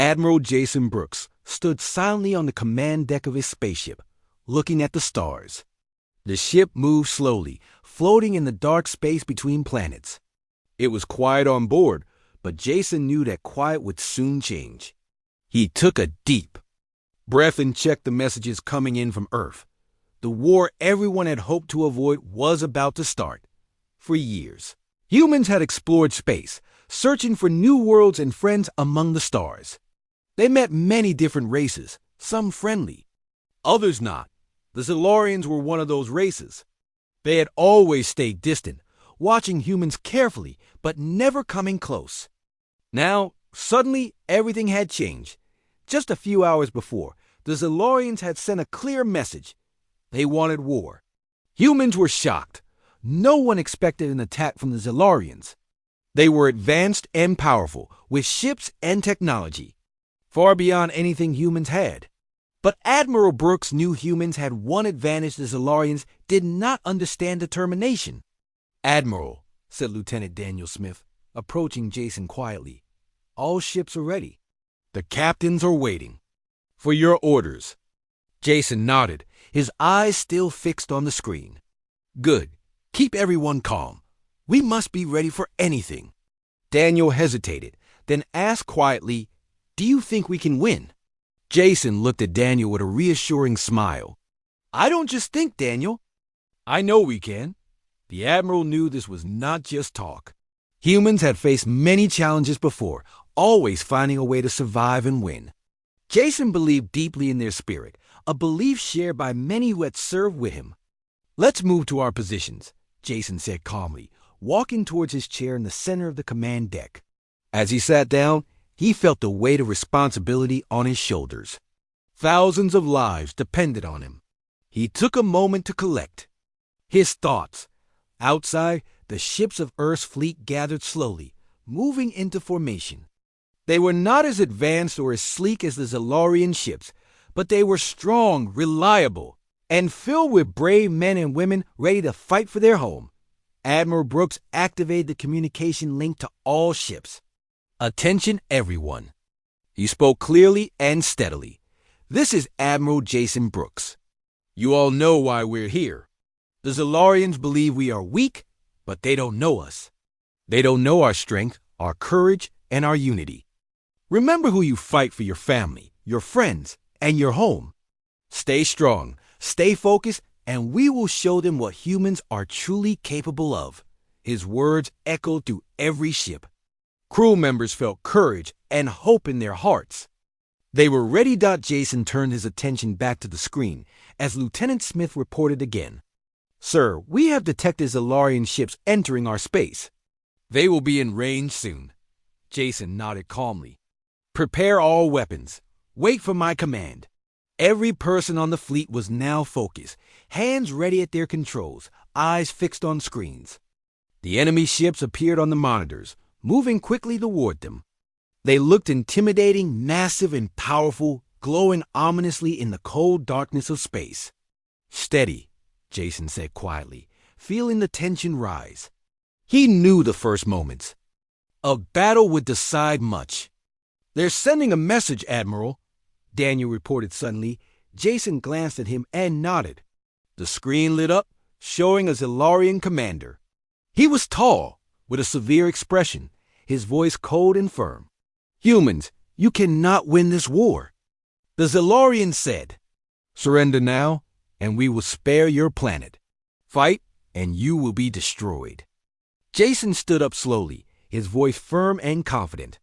Admiral Jason Brooks stood silently on the command deck of his spaceship, looking at the stars. The ship moved slowly, floating in the dark space between planets. It was quiet on board, but Jason knew that quiet would soon change. He took a deep breath and checked the messages coming in from Earth. The war everyone had hoped to avoid was about to start. For years, humans had explored space, searching for new worlds and friends among the stars. They met many different races, some friendly, others not. The Zilarians were one of those races. They had always stayed distant, watching humans carefully, but never coming close. Now, suddenly, everything had changed. Just a few hours before, the Zilarians had sent a clear message. They wanted war. Humans were shocked. No one expected an attack from the Zilarians. They were advanced and powerful, with ships and technology, far beyond anything humans had. But Admiral Brooks knew humans had one advantage the Zilarians did not understand: determination. "Admiral," said Lieutenant Daniel Smith, approaching Jason quietly, "all ships are ready. The captains are waiting for your orders." Jason nodded, his eyes still fixed on the screen. "Good. Keep everyone calm. We must be ready for anything." Daniel hesitated, then asked quietly, "Do you think we can win?" Jason looked at Daniel with a reassuring smile. "I don't just think, Daniel. I know we can." The Admiral knew this was not just talk. Humans had faced many challenges before, always finding a way to survive and win. Jason believed deeply in their spirit, a belief shared by many who had served with him. "Let's move to our positions," Jason said calmly, walking towards his chair in the center of the command deck. As he sat down, he felt the weight of responsibility on his shoulders. Thousands of lives depended on him. He took a moment to collect his thoughts. Outside, the ships of Earth's fleet gathered slowly, moving into formation. They were not as advanced or as sleek as the Zilarian ships, but they were strong, reliable, and filled with brave men and women ready to fight for their home. Admiral Brooks activated the communication link to all ships. "Attention, everyone." He spoke clearly and steadily. "This is Admiral Jason Brooks. You all know why we're here. The Zilarians believe we are weak, but they don't know us. They don't know our strength, our courage, and our unity. Remember who you fight for: your family, your friends, and your home. Stay strong, stay focused, and we will show them what humans are truly capable of." His words echoed through every ship. Crew members felt courage and hope in their hearts. They were ready. Jason turned his attention back to the screen as Lieutenant Smith reported again. "Sir, we have detected Zilarian ships entering our space. They will be in range soon." Jason nodded calmly. "Prepare all weapons. Wait for my command." Every person on the fleet was now focused, hands ready at their controls, eyes fixed on screens. The enemy ships appeared on the monitors, moving quickly toward them. They looked intimidating, massive, and powerful, glowing ominously in the cold darkness of space. "Steady," Jason said quietly, feeling the tension rise. He knew the first moments. A battle would decide much. "They're sending a message, Admiral," Daniel reported suddenly. Jason glanced at him and nodded. The screen lit up, showing a Zilarian commander. He was tall, with a severe expression, his voice cold and firm. "Humans, you cannot win this war." The Zilarian said, "Surrender now, and we will spare your planet. Fight, and you will be destroyed." Jason stood up slowly, his voice firm and confident.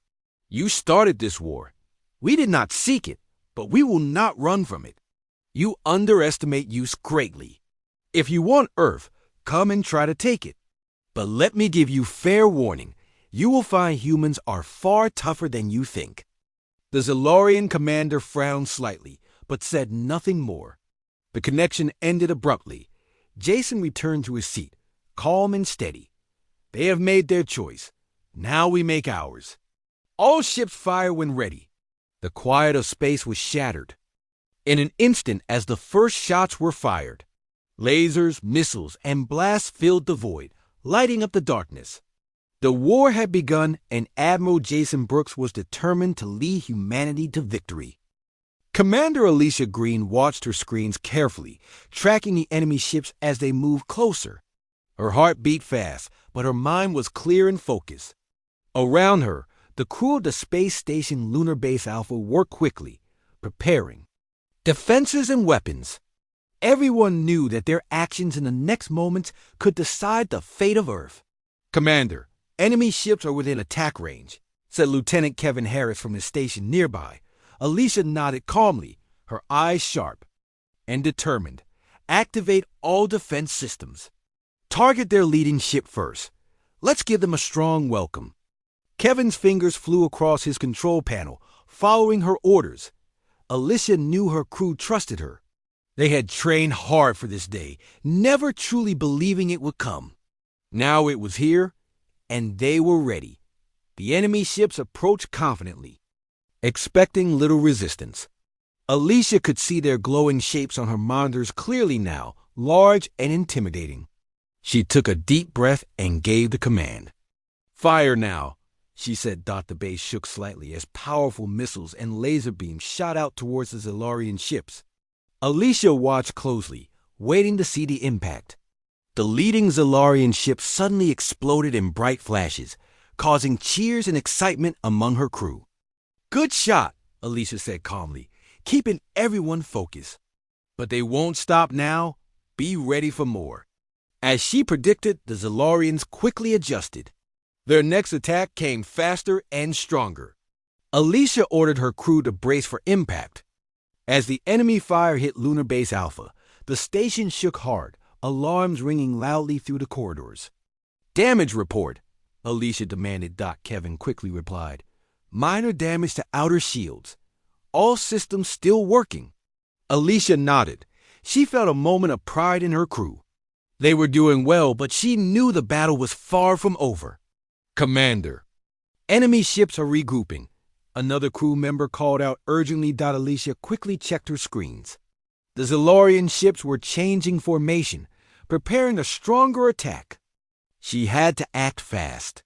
"You started this war. We did not seek it, but we will not run from it. You underestimate use greatly. If you want Earth, come and try to take it. But let me give you fair warning. You will find humans are far tougher than you think." The Zilarian commander frowned slightly, but said nothing more. The connection ended abruptly. Jason returned to his seat, calm and steady. "They have made their choice. Now we make ours." All ships fire when ready. The quiet of space was shattered. In an instant, as the first shots were fired, lasers, missiles, and blasts filled the void, lighting up the darkness. The war had begun, and Admiral Jason Brooks was determined to lead humanity to victory. Commander Alicia Green watched her screens carefully, tracking the enemy ships as they moved closer. Her heart beat fast, but her mind was clear and focused. Around her, the crew of the space station Lunar Base Alpha worked quickly, preparing defenses and weapons. Everyone knew that their actions in the next moments could decide the fate of Earth. "Commander, enemy ships are within attack range," said Lieutenant Kevin Harris from his station nearby. Alicia nodded calmly, her eyes sharp and determined. "Activate all defense systems. Target their leading ship first. Let's give them a strong welcome." Kevin's fingers flew across his control panel, following her orders. Alicia knew her crew trusted her. They had trained hard for this day, never truly believing it would come. Now it was here, and they were ready. The enemy ships approached confidently, expecting little resistance. Alicia could see their glowing shapes on her monitors clearly now, large and intimidating. She took a deep breath and gave the command. "Fire now," she said. The base shook slightly as powerful missiles and laser beams shot out towards the Zalarian ships. Alicia watched closely, waiting to see the impact. The leading Zalarian ship suddenly exploded in bright flashes, causing cheers and excitement among her crew. "Good shot," Alicia said calmly, keeping everyone focused. "But they won't stop now. Be ready for more." As she predicted, the Zalarians quickly adjusted. Their next attack came faster and stronger. Alicia ordered her crew to brace for impact. As the enemy fire hit Lunar Base Alpha, the station shook hard, alarms ringing loudly through the corridors. "Damage report," Alicia demanded. Kevin quickly replied. "Minor damage to outer shields. All systems still working." Alicia nodded. She felt a moment of pride in her crew. They were doing well, but she knew the battle was far from over. "Commander, enemy ships are regrouping," another crew member called out urgently. Alicia quickly checked her screens. The Zalarian ships were changing formation, preparing a stronger attack. She had to act fast.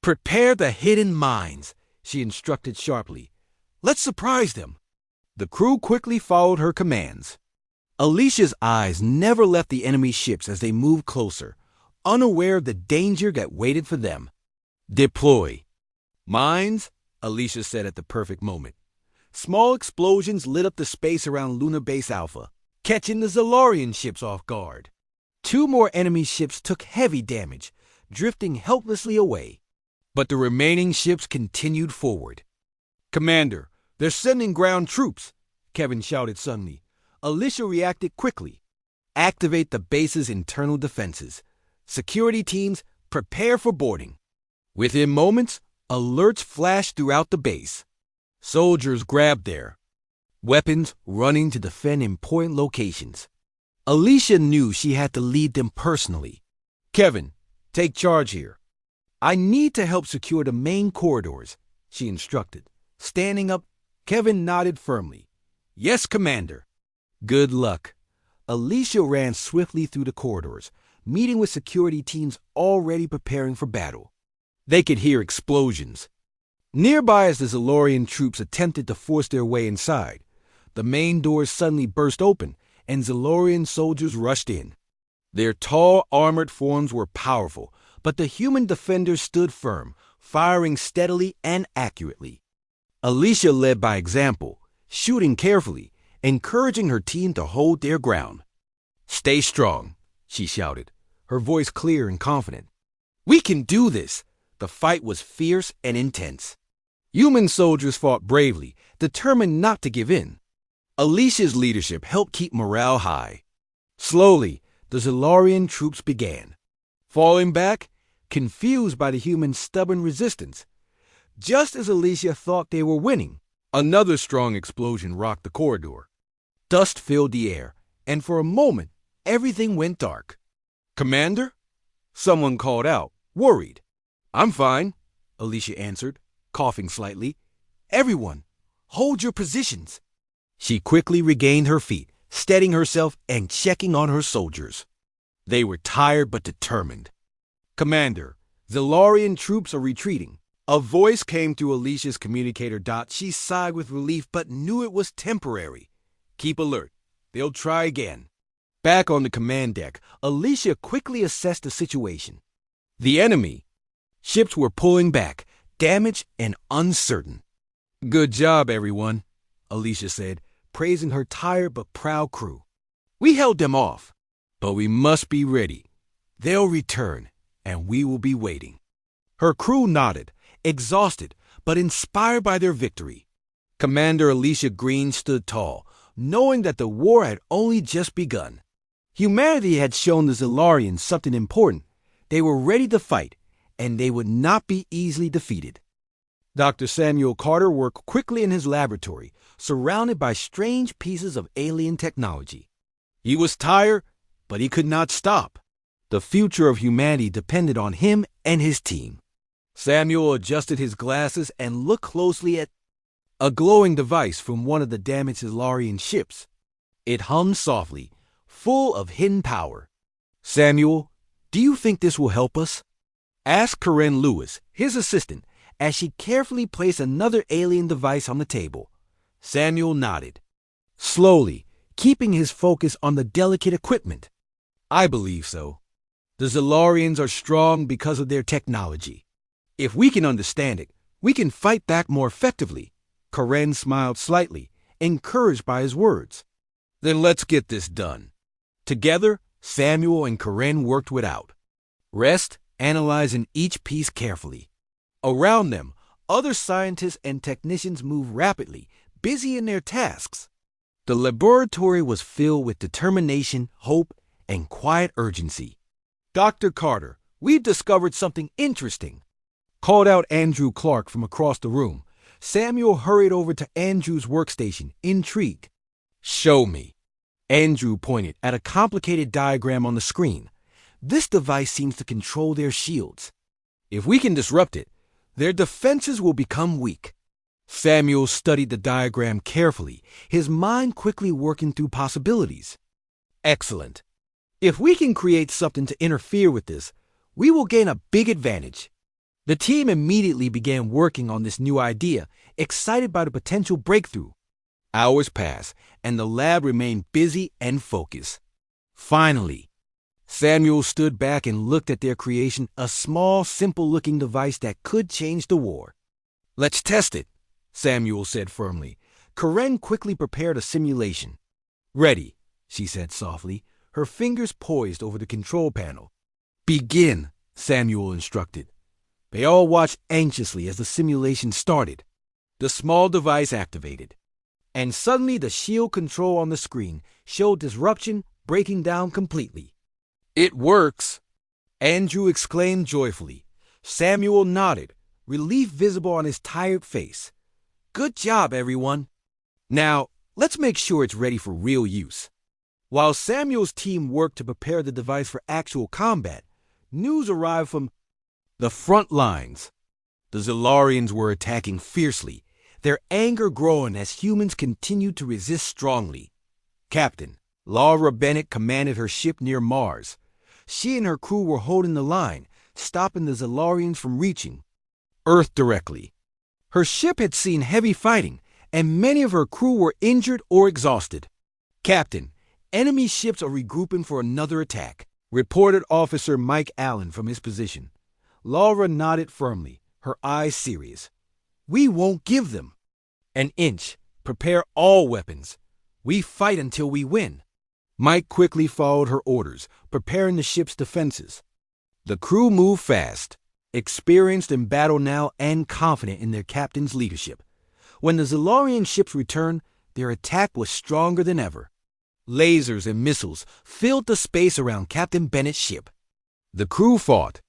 "Prepare the hidden mines," she instructed sharply. "Let's surprise them." The crew quickly followed her commands. Alicia's eyes never left the enemy ships as they moved closer, unaware of the danger that waited for them. "Deploy." "Mines," Alicia said at the perfect moment. Small explosions lit up the space around Lunar Base Alpha, catching the Zalarian ships off guard. 2 more enemy ships took heavy damage, drifting helplessly away. But the remaining ships continued forward. "Commander, they're sending ground troops," Kevin shouted suddenly. Alicia reacted quickly. "Activate the base's internal defenses. Security teams, prepare for boarding." Within moments, alerts flashed throughout the base. Soldiers grabbed their weapons, running to defend important locations. Alicia knew she had to lead them personally. "Kevin, take charge here. I need to help secure the main corridors," she instructed. Standing up, Kevin nodded firmly. "Yes, Commander." "Good luck." Alicia ran swiftly through the corridors, meeting with security teams already preparing for battle. They could hear explosions nearby as the Zalarian troops attempted to force their way inside. The main doors suddenly burst open, and Zalarian soldiers rushed in. Their tall, armored forms were powerful, but the human defenders stood firm, firing steadily and accurately. Alicia led by example, shooting carefully, encouraging her team to hold their ground. "Stay strong," she shouted, her voice clear and confident. "We can do this." The fight was fierce and intense. Human soldiers fought bravely, determined not to give in. Alicia's leadership helped keep morale high. Slowly, the Zalarian troops began falling back, confused by the human stubborn resistance. Just as Alicia thought they were winning, another strong explosion rocked the corridor. Dust filled the air, and for a moment, everything went dark. "Commander?" someone called out, worried. "I'm fine," Alicia answered, coughing slightly. "Everyone, hold your positions." She quickly regained her feet, steadying herself and checking on her soldiers. They were tired but determined. "Commander, Zilarian troops are retreating. A voice came through Alicia's communicator. She sighed with relief but knew it was temporary. Keep alert. They'll try again. Back on the command deck, Alicia quickly assessed the situation. The enemy ships were pulling back, damaged and uncertain. Good job, everyone, Alicia said, praising her tired but proud crew. We held them off, but we must be ready. They'll return, and we will be waiting. Her crew nodded, exhausted, but inspired by their victory. Commander Alicia Green stood tall, knowing that the war had only just begun. Humanity had shown the Zilarians something important. They were ready to fight, and they would not be easily defeated. Dr. Samuel Carter worked quickly in his laboratory, surrounded by strange pieces of alien technology. He was tired, but he could not stop. The future of humanity depended on him and his team. Samuel adjusted his glasses and looked closely at a glowing device from one of the damaged Zilarian ships. It hummed softly, full of hidden power. Samuel, do you think this will help us? Asked Corinne Lewis, his assistant, as she carefully placed another alien device on the table. Samuel nodded, slowly, keeping his focus on the delicate equipment. I believe so. The Zilarians are strong because of their technology. If we can understand it, we can fight back more effectively. Corinne smiled slightly, encouraged by his words. Then let's get this done. Together, Samuel and Corinne worked without rest, analyzing each piece carefully. Around them, other scientists and technicians moved rapidly, busy in their tasks. The laboratory was filled with determination, hope, and quiet urgency. Dr. Carter, we've discovered something interesting, called out Andrew Clark from across the room. Samuel hurried over to Andrew's workstation, intrigued. Show me. Andrew pointed at a complicated diagram on the screen. This device seems to control their shields. If we can disrupt it, their defenses will become weak. Samuel studied the diagram carefully, his mind quickly working through possibilities. Excellent. If we can create something to interfere with this, we will gain a big advantage. The team immediately began working on this new idea, excited by the potential breakthrough. Hours passed, and the lab remained busy and focused. Finally, Samuel stood back and looked at their creation, a small, simple-looking device that could change the war. Let's test it, Samuel said firmly. Corinne quickly prepared a simulation. Ready, she said softly, her fingers poised over the control panel. Begin, Samuel instructed. They all watched anxiously as the simulation started. The small device activated, and suddenly the shield control on the screen showed disruption breaking down completely. It works, Andrew exclaimed joyfully. Samuel nodded, relief visible on his tired face. Good job, everyone. Now, let's make sure it's ready for real use. While Samuel's team worked to prepare the device for actual combat, news arrived from the front lines. The Zilarians were attacking fiercely, their anger growing as humans continued to resist strongly. Captain Laura Bennett commanded her ship near Mars. She and her crew were holding the line, stopping the Zilarians from reaching Earth directly. Her ship had seen heavy fighting, and many of her crew were injured or exhausted. Captain, enemy ships are regrouping for another attack, reported Officer Mike Allen from his position. Laura nodded firmly, her eyes serious. We won't give them an inch. Prepare all weapons. We fight until we win. Mike quickly followed her orders, preparing the ship's defenses. The crew moved fast, experienced in battle now and confident in their captain's leadership. When the Zilarian ships returned, their attack was stronger than ever. Lasers and missiles filled the space around Captain Bennett's ship. The crew fought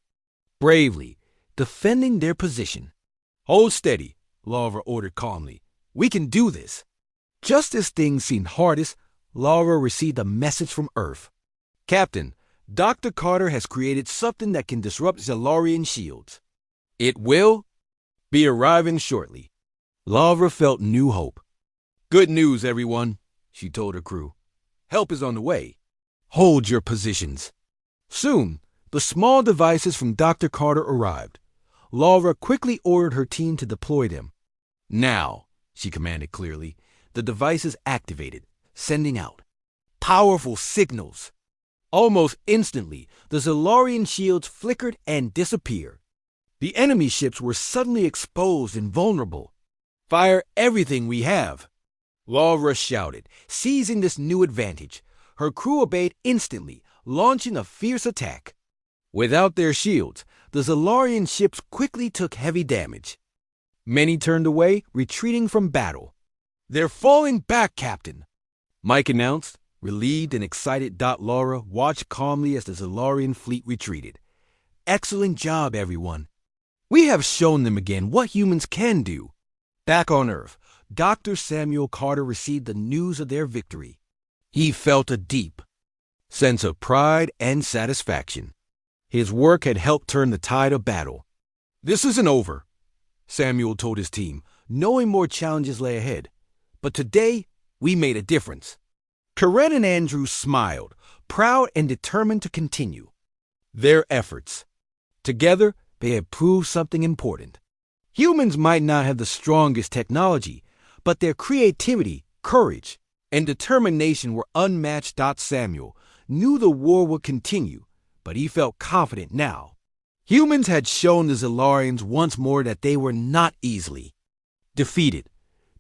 bravely, defending their position. Hold steady, Laura ordered calmly. We can do this. Just as things seemed hardest, Laura received a message from Earth. Captain, Dr. Carter has created something that can disrupt Zilarian shields. It will be arriving shortly. Laura felt new hope. Good news, everyone, she told her crew. Help is on the way. Hold your positions. Soon, The small devices from Dr. Carter arrived. Laura quickly ordered her team to deploy them. "Now," she commanded clearly. The devices activated, sending out powerful signals. Almost instantly, the Zilarian shields flickered and disappeared. The enemy ships were suddenly exposed and vulnerable. "Fire everything we have," Laura shouted, seizing this new advantage. Her crew obeyed instantly, launching a fierce attack. Without their shields, the Zilarian ships quickly took heavy damage. Many turned away, retreating from battle. "They're falling back, Captain," Mike announced. Relieved and excited, Laura watched calmly as the Zilarian fleet retreated. "Excellent job, everyone. We have shown them again what humans can do." Back on Earth, Dr. Samuel Carter received the news of their victory. He felt a deep sense of pride and satisfaction. His work had helped turn the tide of battle. "This isn't over," Samuel told his team, knowing more challenges lay ahead. "But today, we made a difference." Corinne and Andrew smiled, proud and determined to continue their efforts. Together, they had proved something important. Humans might not have the strongest technology, but their creativity, courage, and determination were unmatched. Samuel knew the war would continue, but he felt confident now. Humans had shown the Zilarians once more that they were not easily defeated.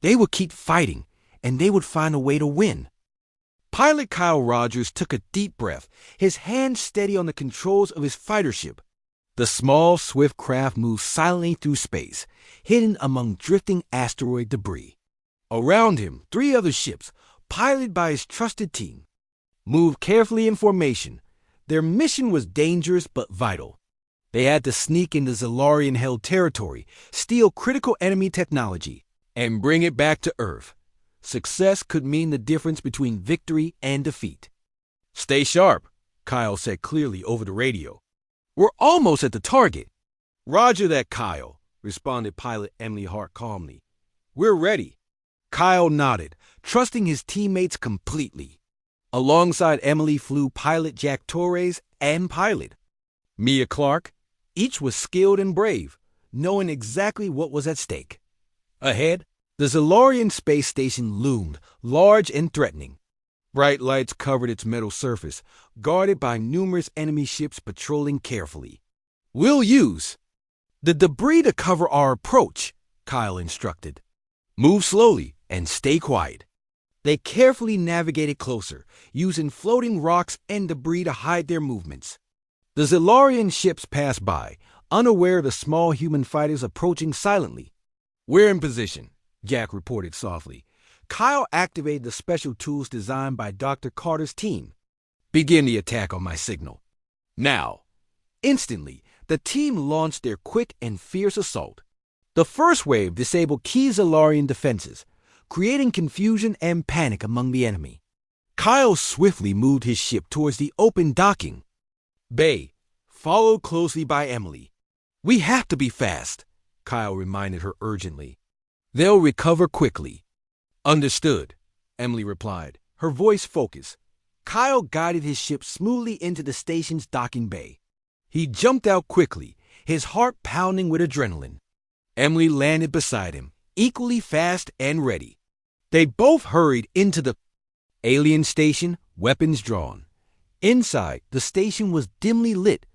They would keep fighting, and they would find a way to win. Pilot Kyle Rogers took a deep breath, his hands steady on the controls of his fighter ship. The small, swift craft moved silently through space, hidden among drifting asteroid debris. Around him, 3 other ships, piloted by his trusted team, moved carefully in formation. Their mission was dangerous but vital. They had to sneak into Zilarian-held territory, steal critical enemy technology, and bring it back to Earth. Success could mean the difference between victory and defeat. "Stay sharp," Kyle said clearly over the radio. "We're almost at the target." "Roger that, Kyle," responded pilot Emily Hart calmly. "We're ready." Kyle nodded, trusting his teammates completely. Alongside Emily flew pilot Jack Torres and pilot Mia Clark. Each was skilled and brave, knowing exactly what was at stake. Ahead, the Zilarian space station loomed, large and threatening. Bright lights covered its metal surface, guarded by numerous enemy ships patrolling carefully. "We'll use the debris to cover our approach," Kyle instructed. "Move slowly and stay quiet." They carefully navigated closer, using floating rocks and debris to hide their movements. The Zilarian ships passed by, unaware of the small human fighters approaching silently. "We're in position," Jack reported softly. Kyle activated the special tools designed by Dr. Carter's team. "Begin the attack on my signal." Now. Instantly, the team launched their quick and fierce assault. The first wave disabled key Zilarian defenses, creating confusion and panic among the enemy. Kyle swiftly moved his ship towards the open docking bay, followed closely by Emily. "We have to be fast," Kyle reminded her urgently. "They'll recover quickly." "Understood," Emily replied, her voice focused. Kyle guided his ship smoothly into the station's docking bay. He jumped out quickly, his heart pounding with adrenaline. Emily landed beside him, equally fast and ready. They both hurried into the alien station, weapons drawn. Inside, the station was dimly lit,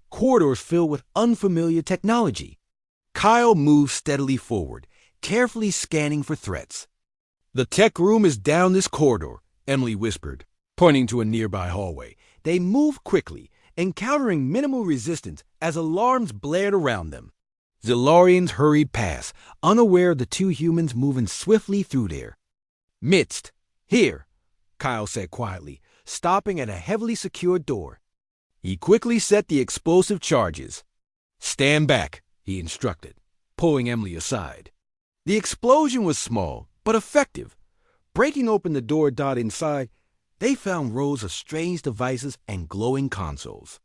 corridors filled with unfamiliar technology. Kyle moved steadily forward, carefully scanning for threats. "The tech room is down this corridor," Emily whispered, pointing to a nearby hallway. They moved quickly, encountering minimal resistance as alarms blared around them. Zilarians hurried past, unaware of the 2 humans moving swiftly through their midst. "Here," Kyle said quietly, stopping at a heavily secured door. He quickly set the explosive charges. "Stand back," he instructed, pulling Emily aside. The explosion was small, but effective. Breaking open the door. Inside, they found rows of strange devices and glowing consoles.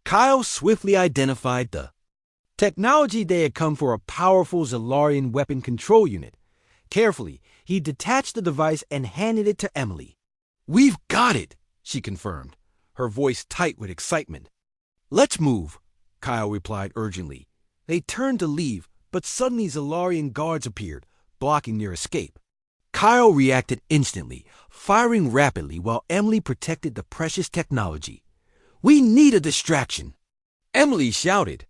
Kyle swiftly identified the technology they had come for: a powerful Zilarian weapon control unit. Carefully, he detached the device and handed it to Emily. "We've got it," she confirmed, her voice tight with excitement. Let's move, Kyle replied urgently. They turned to leave, but suddenly Zalarian guards appeared, blocking their escape. Kyle reacted instantly, firing rapidly while Emily protected the precious technology. We need a distraction, Emily shouted.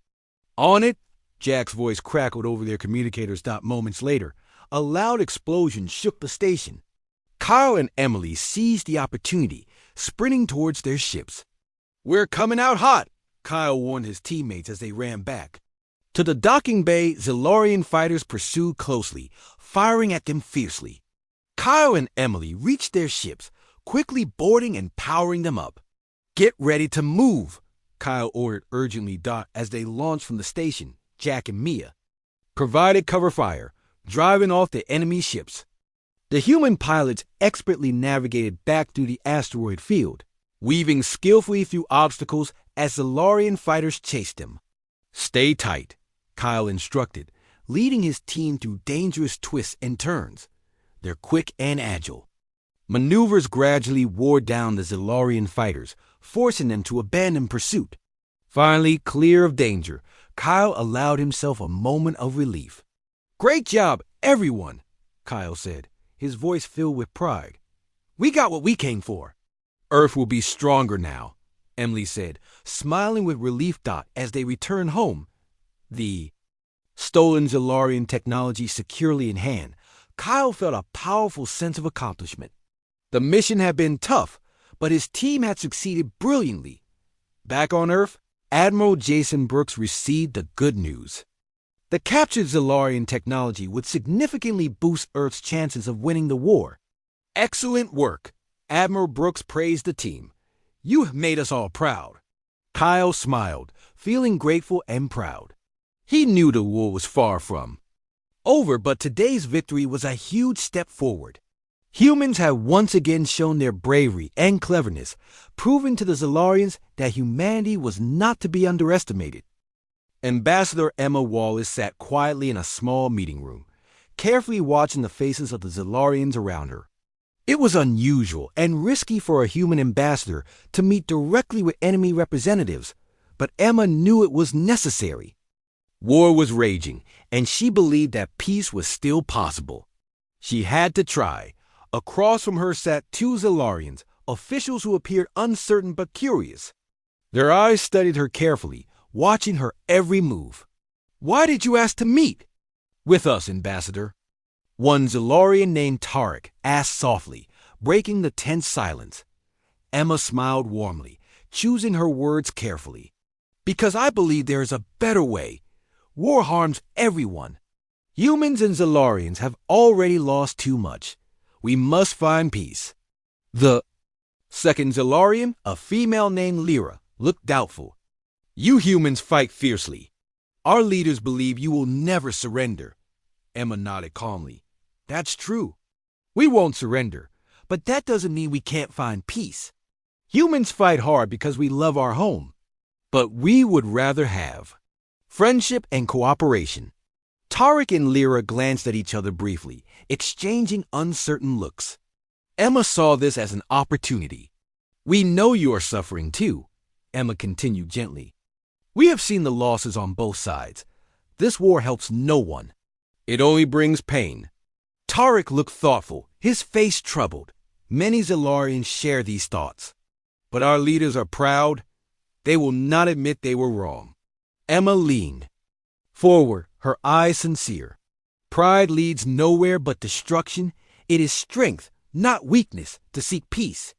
On it, Jack's voice crackled over their communicators. Moments later, a loud explosion shook the station. Kyle and Emily seized the opportunity, sprinting towards their ships. We're coming out hot, Kyle warned his teammates as they ran back. To the docking bay, Zalarian fighters pursued closely, firing at them fiercely. Kyle and Emily reached their ships, quickly boarding and powering them up. Get ready to move, Kyle ordered urgently as they launched from the station. Jack and Mia provided cover fire, driving off the enemy ships. The human pilots expertly navigated back through the asteroid field, weaving skillfully through obstacles as the Zalarian fighters chased them. Stay tight, Kyle instructed, leading his team through dangerous twists and turns. They're quick and agile. Maneuvers gradually wore down the Zalarian fighters, forcing them to abandon pursuit. Finally, clear of danger, Kyle allowed himself a moment of relief. Great job, everyone, Kyle said, his voice filled with pride. We got what we came for. Earth will be stronger now, Emily said, smiling with relief as they returned home. The stolen Zalarian technology securely in hand, Kyle felt a powerful sense of accomplishment. The mission had been tough, but his team had succeeded brilliantly. Back on Earth, Admiral Jason Brooks received the good news. The captured Zalarian technology would significantly boost Earth's chances of winning the war. Excellent work, Admiral Brooks praised the team. You have made us all proud. Kyle smiled, feeling grateful and proud. He knew the war was far from over, but today's victory was a huge step forward. Humans had once again shown their bravery and cleverness, proving to the Zalarians that humanity was not to be underestimated. Ambassador Emma Wallace sat quietly in a small meeting room, carefully watching the faces of the Zalarians around her. It was unusual and risky for a human ambassador to meet directly with enemy representatives, but Emma knew it was necessary. War was raging, and she believed that peace was still possible. She had to try. Across from her sat two Zalarians, officials who appeared uncertain but curious. Their eyes studied her carefully, watching her every move. Why did you ask to meet with us, Ambassador? One Zalarian named Tarek asked softly, breaking the tense silence. Emma smiled warmly, choosing her words carefully. Because I believe there is a better way. War harms everyone. Humans and Zalarians have already lost too much. We must find peace. The second Zalarian, a female named Lyra, looked doubtful. You humans fight fiercely. Our leaders believe you will never surrender. Emma nodded calmly. That's true. We won't surrender, but that doesn't mean we can't find peace. Humans fight hard because we love our home, but we would rather have friendship and cooperation. Tarek and Lyra glanced at each other briefly, exchanging uncertain looks. Emma saw this as an opportunity. We know you are suffering too, Emma continued gently. We have seen the losses on both sides. This war helps no one. It only brings pain. Tarek looked thoughtful, his face troubled. Many Zalarians share these thoughts. But our leaders are proud. They will not admit they were wrong. Emma leaned forward, her eyes sincere. Pride leads nowhere but destruction. It is strength, not weakness, to seek peace.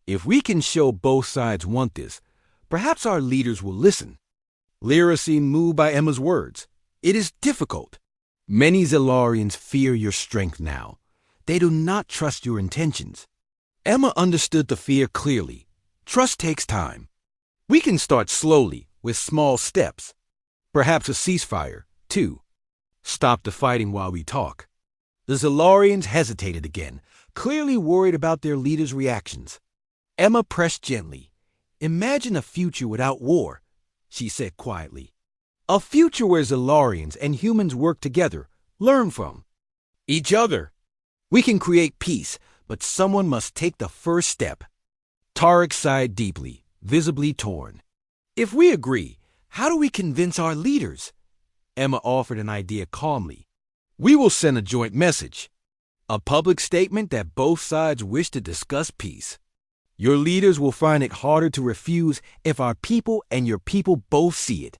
If we can show both sides want this, perhaps our leaders will listen. Lyra seemed moved by Emma's words. It is difficult. Many Zalarians fear your strength now. They do not trust your intentions. Emma understood the fear clearly. Trust takes time. We can start slowly, with small steps. Perhaps a ceasefire, too. Stop the fighting while we talk. The Zalarians hesitated again, clearly worried about their leader's reactions. Emma pressed gently. Imagine a future without war, she said quietly. A future where Zalarians and humans work together, learn from each other. We can create peace, but someone must take the first step. Tarek sighed deeply, visibly torn. If we agree, how do we convince our leaders? Emma offered an idea calmly. We will send a joint message, a public statement that both sides wish to discuss peace. Your leaders will find it harder to refuse if our people and your people both see it.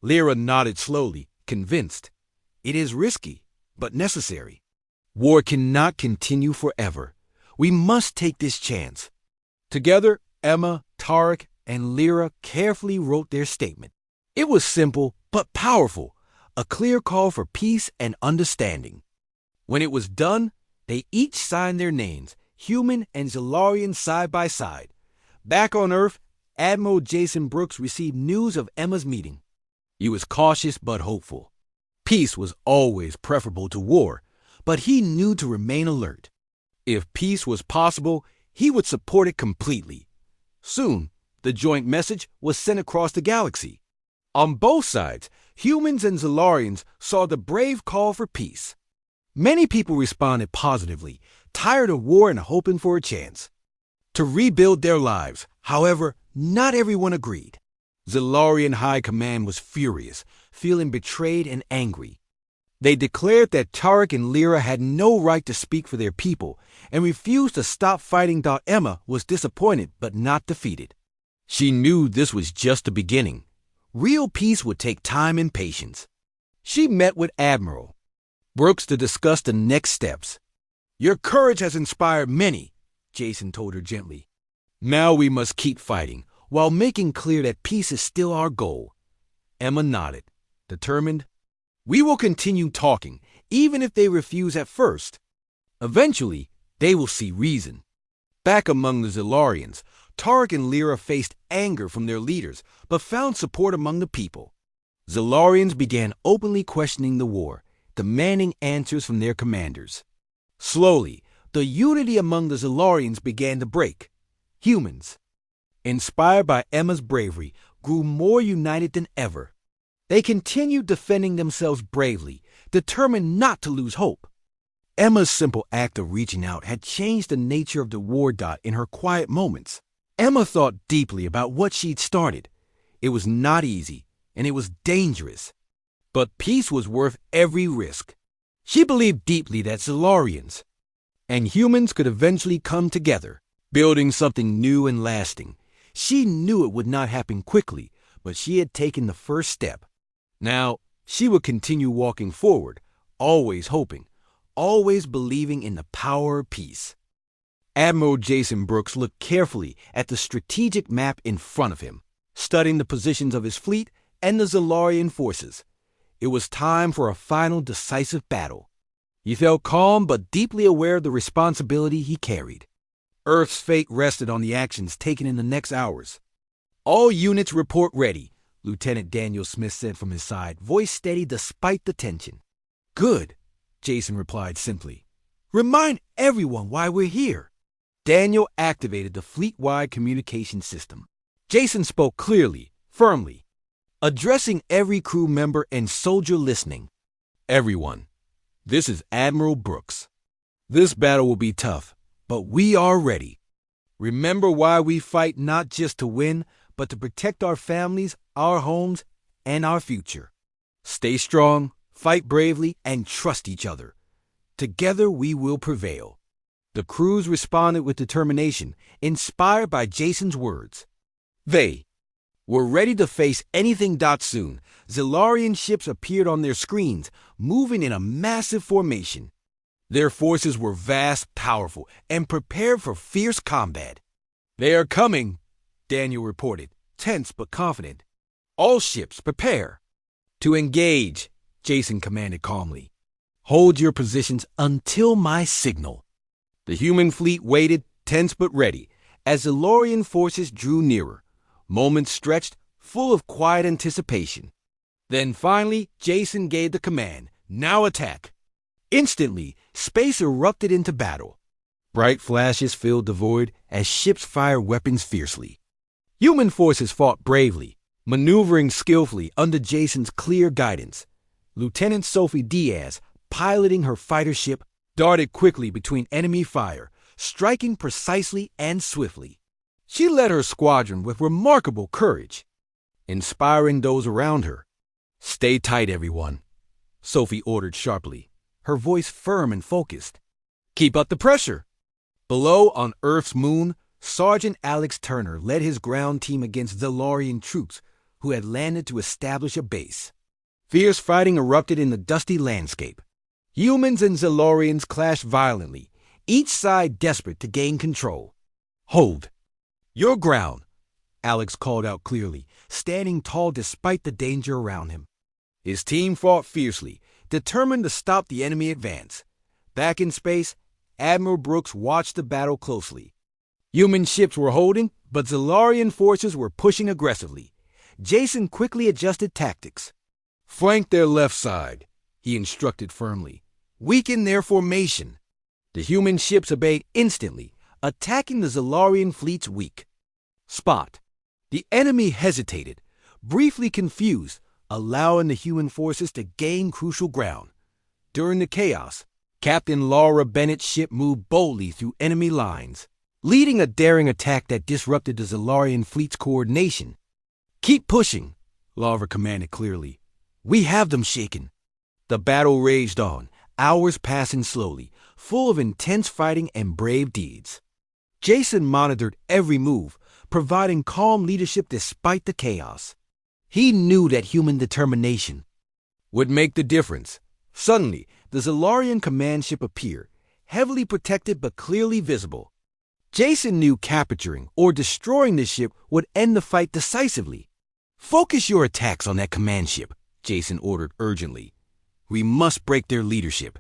Lyra nodded slowly, convinced. It is risky, but necessary. War cannot continue forever. We must take this chance. Together, Emma, Tarek, and Lyra carefully wrote their statement. It was simple but powerful, a clear call for peace and understanding. When it was done, they each signed their names, human and Zilarian side by side. Back on Earth, Admiral Jason Brooks received news of Emma's meeting. He was cautious but hopeful. Peace was always preferable to war, but he knew to remain alert. If peace was possible, he would support it completely. Soon, the joint message was sent across the galaxy. On both sides, humans and Zilarians saw the brave call for peace. Many people responded positively, tired of war and hoping for a chance to rebuild their lives. However, not everyone agreed. Zilarian High Command was furious, feeling betrayed and angry. They declared that Tarek and Lyra had no right to speak for their people and refused to stop fighting. Emma was disappointed but not defeated. She knew this was just the beginning. Real peace would take time and patience. She met with Admiral Brooks to discuss the next steps. Your courage has inspired many, Jason told her gently. Now we must keep fighting, while making clear that peace is still our goal. Emma nodded, determined. We will continue talking, even if they refuse at first. Eventually, they will see reason. Back among the Zilarians, Tarek and Lyra faced anger from their leaders, but found support among the people. Zilarians began openly questioning the war, demanding answers from their commanders. Slowly, the unity among the Zilarians began to break. Humans, inspired by Emma's bravery, grew more united than ever. They continued defending themselves bravely, determined not to lose hope. Emma's simple act of reaching out had changed the nature of the war. In her quiet moments, Emma thought deeply about what she'd started. It was not easy, and it was dangerous. But peace was worth every risk. She believed deeply that Zilarians and humans could eventually come together, building something new and lasting. She knew it would not happen quickly, but she had taken the first step. Now, she would continue walking forward, always hoping, always believing in the power of peace. Admiral Jason Brooks looked carefully at the strategic map in front of him, studying the positions of his fleet and the Zilarian forces. It was time for a final decisive battle. He felt calm but deeply aware of the responsibility he carried. Earth's fate rested on the actions taken in the next hours. All units report ready, Lieutenant Daniel Smith said from his side, voice steady despite the tension. Good, Jason replied simply. Remind everyone why we're here. Daniel activated the fleet-wide communication system. Jason spoke clearly, firmly, addressing every crew member and soldier listening. Everyone, this is Admiral Brooks. This battle will be tough, but we are ready. Remember why we fight, not just to win, but to protect our families, our homes, and our future. Stay strong, fight bravely, and trust each other. Together we will prevail. The crews responded with determination, inspired by Jason's words. They were ready to face anything. Soon, Zilarian ships appeared on their screens, moving in a massive formation. Their forces were vast, powerful, and prepared for fierce combat. They are coming, Daniel reported, tense but confident. All ships, prepare. To engage, Jason commanded calmly. Hold your positions until my signal. The human fleet waited, tense but ready, as the Zilarian forces drew nearer. Moments stretched, full of quiet anticipation. Then finally, Jason gave the command, now attack. Instantly, space erupted into battle. Bright flashes filled the void as ships fired weapons fiercely. Human forces fought bravely, maneuvering skillfully under Jason's clear guidance. Lieutenant Sophie Diaz, piloting her fighter ship, darted quickly between enemy fire, striking precisely and swiftly. She led her squadron with remarkable courage. inspiring those around her. "Stay tight, everyone," Sophie ordered sharply, her voice firm and focused. "Keep up the pressure." Below, on Earth's moon, Sergeant Alex Turner led his ground team against Zalorian troops who had landed to establish a base. Fierce fighting erupted in the dusty landscape. Humans and Zalorians clashed violently, each side desperate to gain control. "Hold! Your ground!" Alex called out clearly, standing tall despite the danger around him. His team fought fiercely, determined to stop the enemy advance. Back in space, Admiral Brooks watched the battle closely. Human ships were holding, but Zalorian forces were pushing aggressively. Jason quickly adjusted tactics. "Flank their left side," he instructed firmly. "Weaken their formation." The human ships obeyed instantly, attacking the Zalorian fleet's weak spot. The enemy hesitated, briefly confused, allowing the human forces to gain crucial ground. During the chaos, Captain Laura Bennett's ship moved boldly through enemy lines, leading a daring attack that disrupted the Zalorian fleet's coordination. "Keep pushing," Laura commanded clearly. "We have them shaken." The battle raged on, hours passing slowly, full of intense fighting and brave deeds. Jason monitored every move, providing calm leadership despite the chaos. He knew that human determination would make the difference. Suddenly, the Zalorian command ship appeared, heavily protected but clearly visible. Jason knew capturing or destroying the ship would end the fight decisively. "Focus your attacks on that command ship," Jason ordered urgently. "We must break their leadership."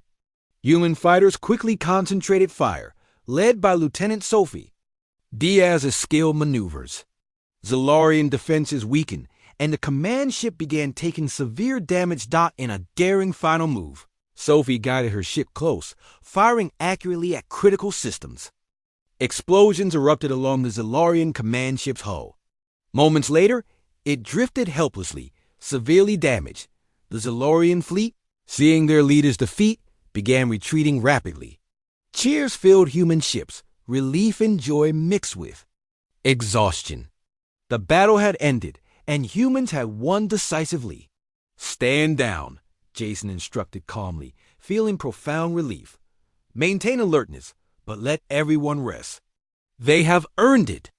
Human fighters quickly concentrated fire, led by Lieutenant Sophie. Diaz's skilled maneuvers. Zalorian defenses weakened, and the command ship began taking severe damage in a daring final move. Sophie guided her ship close, firing accurately at critical systems. Explosions erupted along the Zalorian command ship's hull. Moments later, it drifted helplessly, severely damaged. The Zalorian fleet, seeing their leader's defeat, began retreating rapidly. Cheers filled human ships, relief and joy mixed with exhaustion. The battle had ended, and humans had won decisively. "Stand down," Jason instructed calmly, feeling profound relief. "Maintain alertness, but let everyone rest. They have earned it."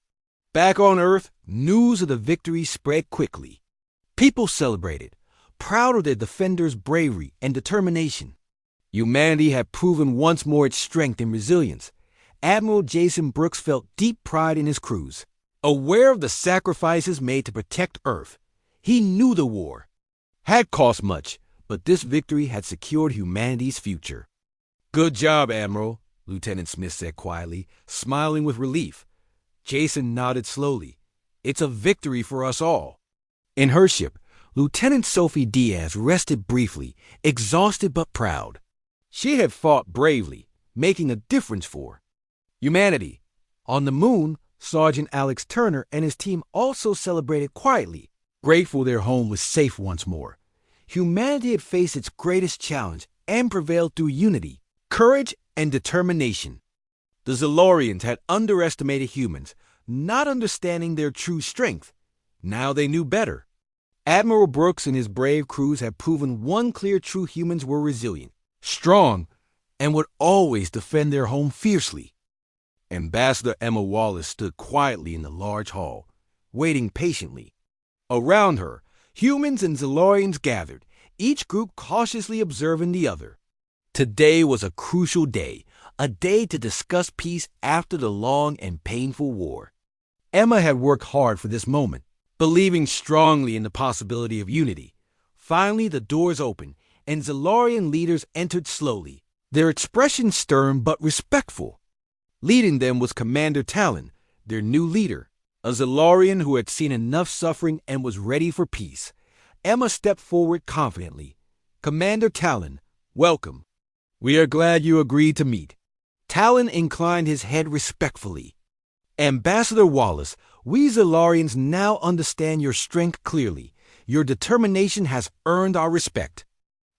Back on Earth, news of the victory spread quickly. People celebrated, proud of their defenders' bravery and determination. Humanity had proven once more its strength and resilience. Admiral Jason Brooks felt deep pride in his crews. Aware of the sacrifices made to protect Earth, he knew the war had cost much, but this victory had secured humanity's future. "Good job, Admiral," Lieutenant Smith said quietly, smiling with relief. Jason nodded slowly. "It's a victory for us all." In her ship, Lieutenant Sophie Diaz rested briefly, exhausted but proud. She had fought bravely, making a difference for humanity. On the moon, Sergeant Alex Turner and his team also celebrated quietly, grateful their home was safe once more. Humanity had faced its greatest challenge and prevailed through unity, courage, and determination. The Zalorians had underestimated humans, not understanding their true strength. Now they knew better. Admiral Brooks and his brave crews had proven one clear truth: humans were resilient, strong, and would always defend their home fiercely. Ambassador Emma Wallace stood quietly in the large hall, waiting patiently. Around her, humans and Zalorians gathered, each group cautiously observing the other. Today was a crucial day, a day to discuss peace after the long and painful war. Emma had worked hard for this moment, believing strongly in the possibility of unity. Finally, the doors opened, and Zalorian leaders entered slowly, their expressions stern but respectful. Leading them was Commander Talon, their new leader, a Zalorian who had seen enough suffering and was ready for peace. Emma stepped forward confidently. "Commander Talon, welcome. We are glad you agreed to meet." Talon inclined his head respectfully. "Ambassador Wallace, we Zalorians now understand your strength clearly. Your determination has earned our respect."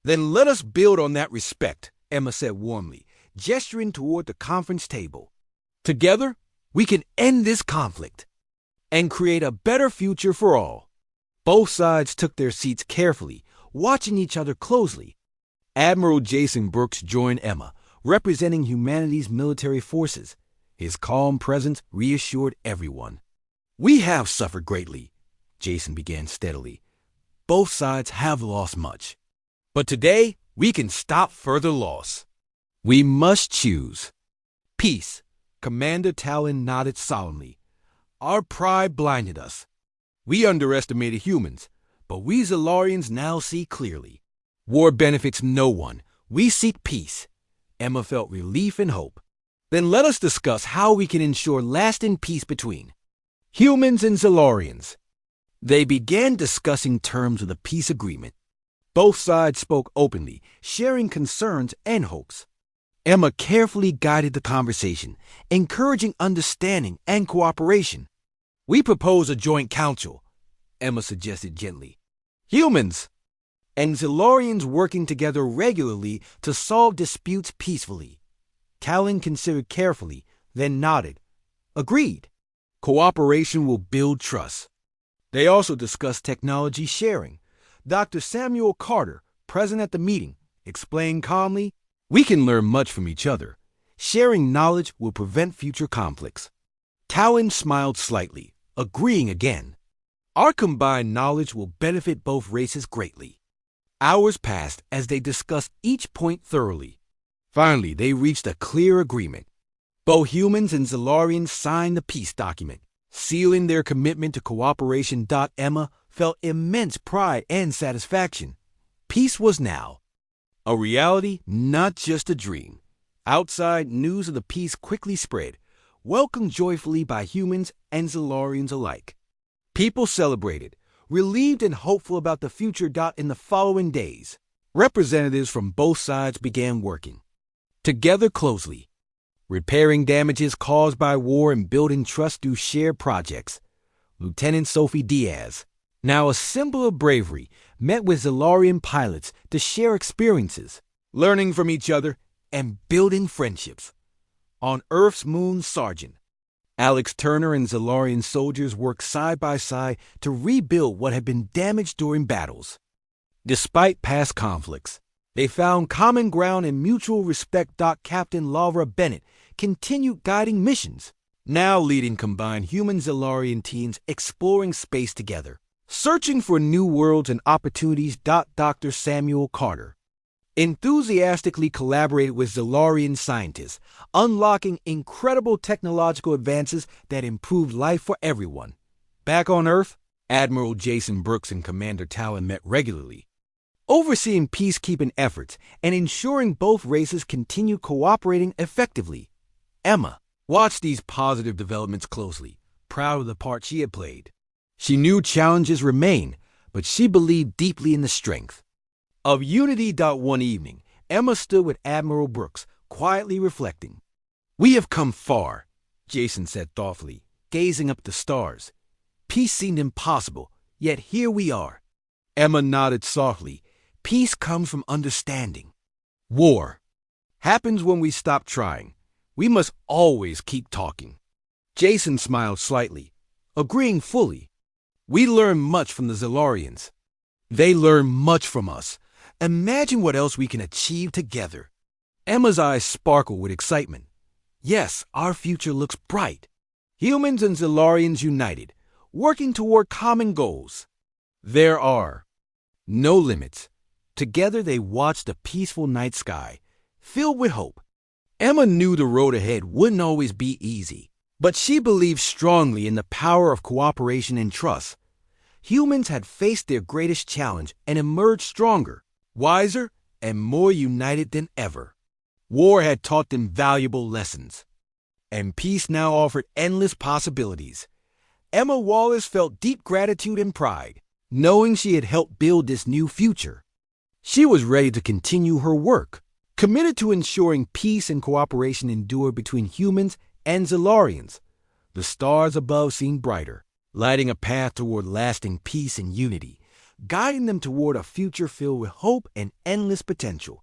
"Then let us build on that respect," Emma said warmly, gesturing toward the conference table. "Together, we can end this conflict and create a better future for all." Both sides took their seats carefully, watching each other closely. Admiral Jason Brooks joined Emma, representing humanity's military forces. His calm presence reassured everyone. "We have suffered greatly," Jason began steadily. "Both sides have lost much. But today, we can stop further loss. We must choose peace." Commander Talon nodded solemnly. "Our pride blinded us. We underestimated humans, but we Zalarians now see clearly. War benefits no one. We seek peace." Emma felt relief and hope. "Then let us discuss how we can ensure lasting peace between humans and Zalarians." They began discussing terms of the peace agreement. Both sides spoke openly, sharing concerns and hopes. Emma carefully guided the conversation, encouraging understanding and cooperation. "We propose a joint council," Emma suggested gently. "Humans and Zalarians working together regularly to solve disputes peacefully." Talon considered carefully, then nodded. "Agreed. Cooperation will build trust." They also discussed technology sharing. Dr. Samuel Carter, present at the meeting, explained calmly, "We can learn much from each other. Sharing knowledge will prevent future conflicts." Talon smiled slightly, agreeing again. "Our combined knowledge will benefit both races greatly." Hours passed as they discussed each point thoroughly. Finally, they reached a clear agreement. Both humans and Zalarians signed the peace document, sealing their commitment to cooperation. Emma felt immense pride and satisfaction. Peace was now a reality, not just a dream. Outside, news of the peace quickly spread, welcomed joyfully by humans and Zalarians alike. People celebrated, relieved and hopeful about the future. In the following days, representatives from both sides began working together closely, repairing damages caused by war and building trust through shared projects. Lieutenant Sophie Diaz, now a symbol of bravery, met with Zalarian pilots to share experiences, learning from each other and building friendships. On Earth's moon, Sergeant Alex Turner and Zalarian soldiers worked side by side to rebuild what had been damaged during battles. Despite past conflicts, they found common ground and mutual respect. Captain Laura Bennett continued guiding missions, now leading combined human-Zalarian teams exploring space together, searching for new worlds and opportunities. Dr. Samuel Carter enthusiastically collaborated with Zalarian scientists, unlocking incredible technological advances that improved life for everyone. Back on Earth, Admiral Jason Brooks and Commander Talon met regularly, overseeing peacekeeping efforts and ensuring both races continue cooperating effectively. Emma watched these positive developments closely, proud of the part she had played. She knew challenges remained, but she believed deeply in the strength of unity. One evening, Emma stood with Admiral Brooks, quietly reflecting. "We have come far," Jason said thoughtfully, gazing up at the stars. "Peace seemed impossible, yet here we are." Emma nodded softly. "Peace comes from understanding. War happens when we stop trying. We must always keep talking." Jason smiled slightly, agreeing fully. "We learn much from the Zalarians. They learn much from us. Imagine what else we can achieve together." Emma's eyes sparkled with excitement. "Yes, our future looks bright. Humans and Zalarians united, working toward common goals. There are no limits." Together they watched the peaceful night sky, filled with hope. Emma knew the road ahead wouldn't always be easy, but she believed strongly in the power of cooperation and trust. Humans had faced their greatest challenge and emerged stronger, wiser, and more united than ever. War had taught them valuable lessons, and peace now offered endless possibilities. Emma Wallace felt deep gratitude and pride, knowing she had helped build this new future. She was ready to continue her work, committed to ensuring peace and cooperation endure between humans and Zalarians. The stars above seemed brighter, lighting a path toward lasting peace and unity, guiding them toward a future filled with hope and endless potential.